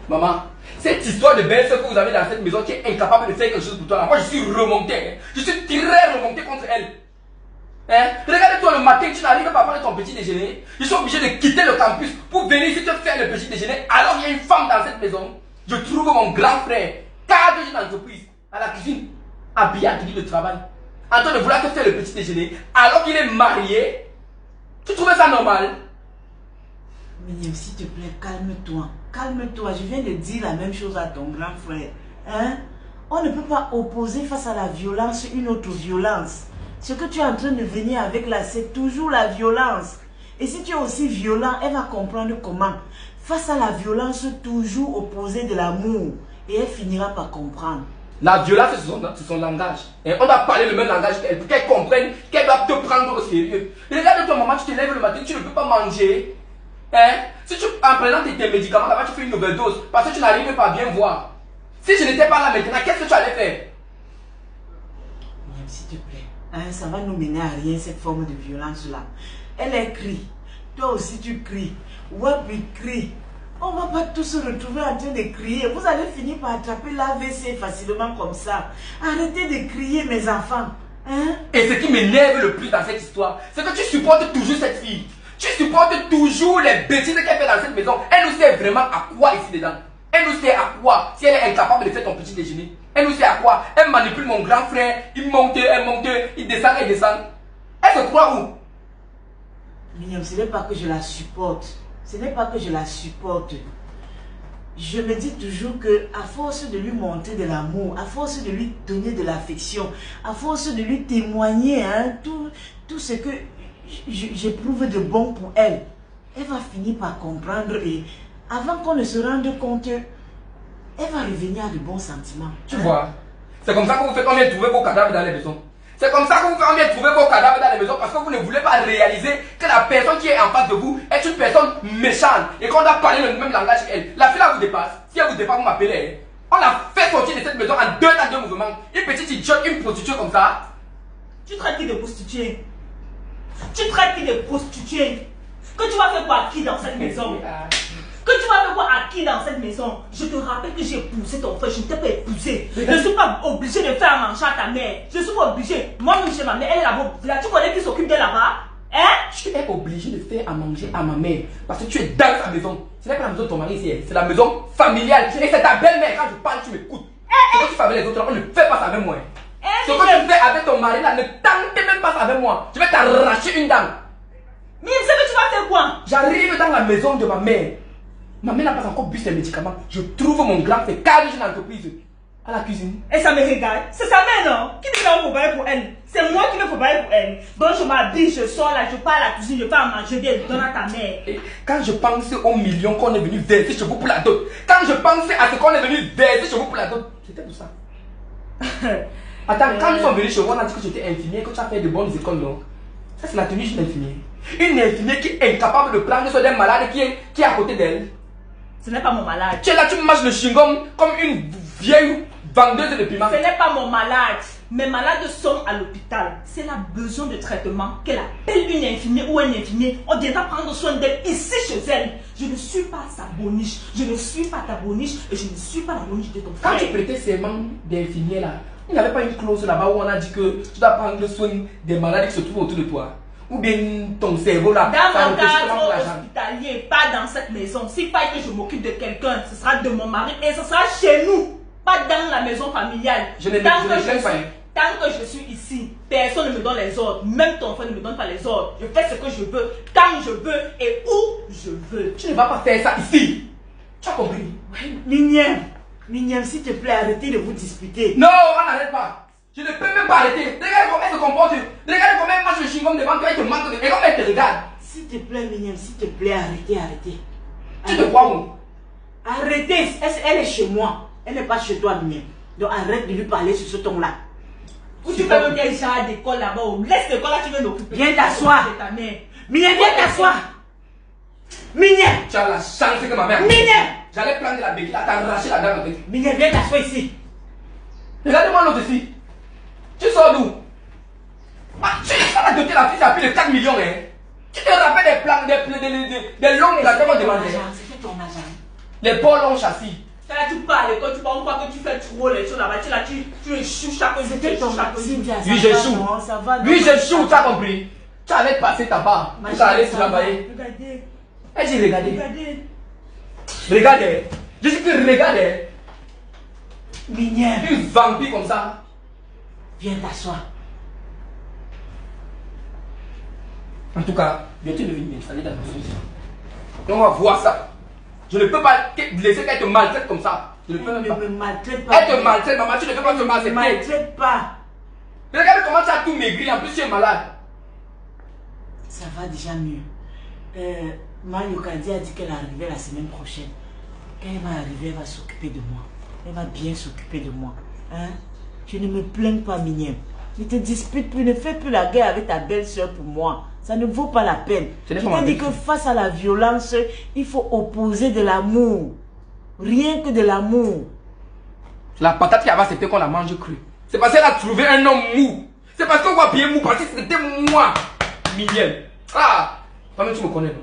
Maman, cette histoire de belle-sœur que vous avez dans cette maison qui est incapable de faire quelque chose pour toi, là, moi je suis remonté. Hein. Je suis très remonté contre elle. Hein? Regarde-toi le matin, tu n'arrives pas à prendre ton petit déjeuner. Je suis obligé de quitter le campus pour venir ici te faire le petit déjeuner alors qu'il y a une femme dans cette maison. Je trouve mon grand frère, cadre d'une entreprise, à la cuisine, habillé à tenue de travail, en train de vouloir te faire le petit déjeuner alors qu'il est marié. Tu trouvais ça normal? Miniam, s'il te plaît, calme-toi. Calme-toi. Je viens de dire la même chose à ton grand frère. Hein? On ne peut pas opposer face à la violence une autre violence. Ce que tu es en train de venir avec là, c'est toujours la violence. Et si tu es aussi violent, elle va comprendre comment. Face à la violence, toujours opposer de l'amour. Et elle finira par comprendre. La violence, c'est son langage. Et on doit parler le même langage qu'elle pour qu'elle comprenne qu'elle doit te prendre au sérieux. Regarde-toi, maman, tu te lèves le matin, tu ne peux pas manger. Hein? Si tu en présentes tes médicaments, là-bas, tu fais une overdose parce que tu n'arrives pas à bien voir. Si je n'étais pas là maintenant, qu'est-ce que tu allais faire? Miniam, s'il te plaît. Hein, ça va nous mener à rien, cette forme de violence-là. Elle crie. Toi aussi, tu cries. Wabi crie. On ne va pas tous se retrouver en train de crier. Vous allez finir par attraper l'AVC facilement comme ça. Arrêtez de crier, mes enfants. Hein? Et ce qui m'énerve le plus dans cette histoire, c'est que tu supportes toujours cette fille. Tu supportes toujours les bêtises qu'elle fait dans cette maison. Elle nous sert vraiment à quoi ici dedans? Elle nous sert à quoi si elle est incapable de faire ton petit déjeuner? Elle nous sert à quoi? Elle manipule mon grand frère. Il monte, elle monte, il descend, elle descend. Elle se croit où? Miniam, ce n'est pas que je la supporte. Ce n'est pas que je la supporte. Je me dis toujours que à force de lui montrer de l'amour, à force de lui donner de l'affection, à force de lui témoigner hein, tout ce que j'éprouve de bon pour elle, elle va finir par comprendre et avant qu'on ne se rende compte, elle va revenir à de bons sentiments. Tu vois, c'est comme ça que vous faites, on vient trouver vos cadavres dans les maisons. C'est comme ça que vous faites, on vient trouver vos cadavres dans les maisons parce que vous ne voulez pas réaliser que la personne qui est en face de vous est une personne méchante et qu'on doit parler le même langage qu'elle. La fille là vous dépasse. Si elle vous dépasse, vous m'appelez. On l'a fait sortir de cette maison en deux mouvements. Une petite idiote, une prostituée comme ça. Tu traites qui de prostituée? Tu traites qui de prostituée? Que tu vas faire quoi à qui dans cette maison? Que tu vas faire quoi à qui dans cette maison? Je te rappelle que j'ai épousé ton frère, je ne t'ai pas épousé. Je ne suis pas obligé de faire à manger à ta mère. Je ne suis pas obligé. Moi-même chez ma mère, elle est là-bas. Là, tu connais qui s'occupe de là-bas? Hein? Tu es obligé de faire à manger à ma mère parce que tu es dans sa maison. Ce n'est pas la maison de ton mari ici, c'est la maison familiale. Et c'est ta belle-mère. Quand je parle, tu m'écoutes. Ce que tu fais avec les autres, là, on ne fait pas ça avec moi. Ce que tu fais avec ton mari là, ne tente même pas ça avec moi. Je vais t'arracher une dame. Mais c'est que tu vas faire quoi? J'arrive dans la maison de ma mère. Ma mère n'a pas encore bu ses médicaments. Je trouve mon grand frère cadre d'une entreprise à la cuisine. Et ça me regarde. C'est sa mère, non? Qui dit qu'il faut bailler pour elle? C'est moi qui me faut bailler pour elle. Donc je m'habille, je sors là, je pars à la cuisine, je fais à manger, je donne à ta mère. Et quand je pense aux millions qu'on est venu verser chez vous pour la dot, quand je pense à ce qu'on est venu verser chez vous pour la dot, c'était pour ça. Attends, quand nous sommes venus chez vous, on a dit que tu étais infirmière, que tu as fait de bonnes écoles, non? Ça, c'est la tenue d'une infirmière. Une infirmière qui est incapable de prendre soin d'un malade qui est à côté d'elle. Ce n'est pas mon malade. Tu es là, tu manges le chewing-gum comme une vieille vendeuse de piment. Ce n'est pas mon malade. Mes malades sont à l'hôpital. Si elle a besoin de traitement, qu'elle appelle une infirmière ou un infirmier, on viendra prendre soin d'elle ici chez elle. Je ne suis pas sa boniche. Je ne suis pas ta boniche et je ne suis pas la boniche de ton frère. Quand tu prêtais serment d'infirmière là, il n'y avait pas une clause là-bas où on a dit que tu dois prendre soin des malades qui se trouvent autour de toi. Ou bien ton cerveau là, dans mon réfléchit comment pour cadre l'argent. hospitalier, pas dans cette maison. S'il faille que je m'occupe de quelqu'un, ce sera de mon mari et ce sera chez nous, pas dans la maison familiale. Je ne Tant l'aime pas. que je suis ici, personne ne me donne les ordres. Même ton frère ne me donne pas les ordres. Je fais ce que je veux, quand je veux et où je veux. Tu ne vas pas faire ça ici. Tu as compris? Miniam, s'il te plaît, arrêtez de vous disputer. Non, on n'arrête pas. Je ne peux même pas arrêter. Regarde comment elle se comporte. Regarde comment elle mange le chewing-gum devant toi. Elle te manque de... Et comment elle te regarde. S'il te plaît, Miniam, s'il te plaît, arrêtez. Tu te crois où? Arrêtez, elle est chez moi. Elle n'est pas chez toi, Miniam. Donc arrête de lui parler sur ce ton-là. Ou tu peux me dire genre d'école là-bas. Laisse l'école là, tu veux l'occuper. Viens t'asseoir. C'est ta mère. Miniam, viens t'asseoir. Miniam. Tu as la chance que ma mère... Miniam. J'allais prendre la béquille, t'arracher la dame avec. Miniam, viens t'asseoir ici. Regarde-moi l'autre ici. Tu sors d'où? Tu as doté la fille, ça a plus de 4 millions, hein. Tu te rappelles des plans, des longues plans qu'on demandait. C'était ton agent. Les Paul ont chassis. Là, tu parles, quand tu parles, on croit que tu fais trop les choses là-bas. Tu échoues chaque jour. C'était ton Cynthia, Oui, ça va, j'échoue. non, ça va, non, Oui, ça j'échoue, tu as compris. Tu allais passer ta barre. Ma Tu allais chérie, ça va. travailler. Regardez, Et j'ai regardé. regardez. Regardez. Je dis que regardez. Mignien, Une vampire comme ça. viens t'asseoir. En tout cas, bientôt de venir m'installer dans la maison. On va voir ça. Je ne peux pas laisser qu'elle te maltraite comme ça. Je ne peux Elle même pas. ne me maltraite pas. Elle te maltraite, maman, tu ne peux pas te Elle ne me maltraiter. maltraite pas. Regarde comment tu as tout maigri, en plus tu es malade. Ça va déjà mieux. Mario Kadi a dit qu'elle arrivait la semaine prochaine. Quand elle va arriver, elle va s'occuper de moi. Elle va bien s'occuper de moi. Hein? Je ne me plains pas, Mignien. Ne te dispute plus, ne fais plus la guerre avec ta belle-soeur pour moi. Ça ne vaut pas la peine. Ce n'est Je pas ma t'ai dit que belle-sœur. face à la violence, il faut opposer de l'amour. Rien que de l'amour. La patate qui avait accepté qu'on la mange crue. C'est parce qu'elle a trouvé un homme mou. C'est parce qu'on voit bien mou, parce que c'était moi, Miguel. Ah, toi-même tu me connais, non?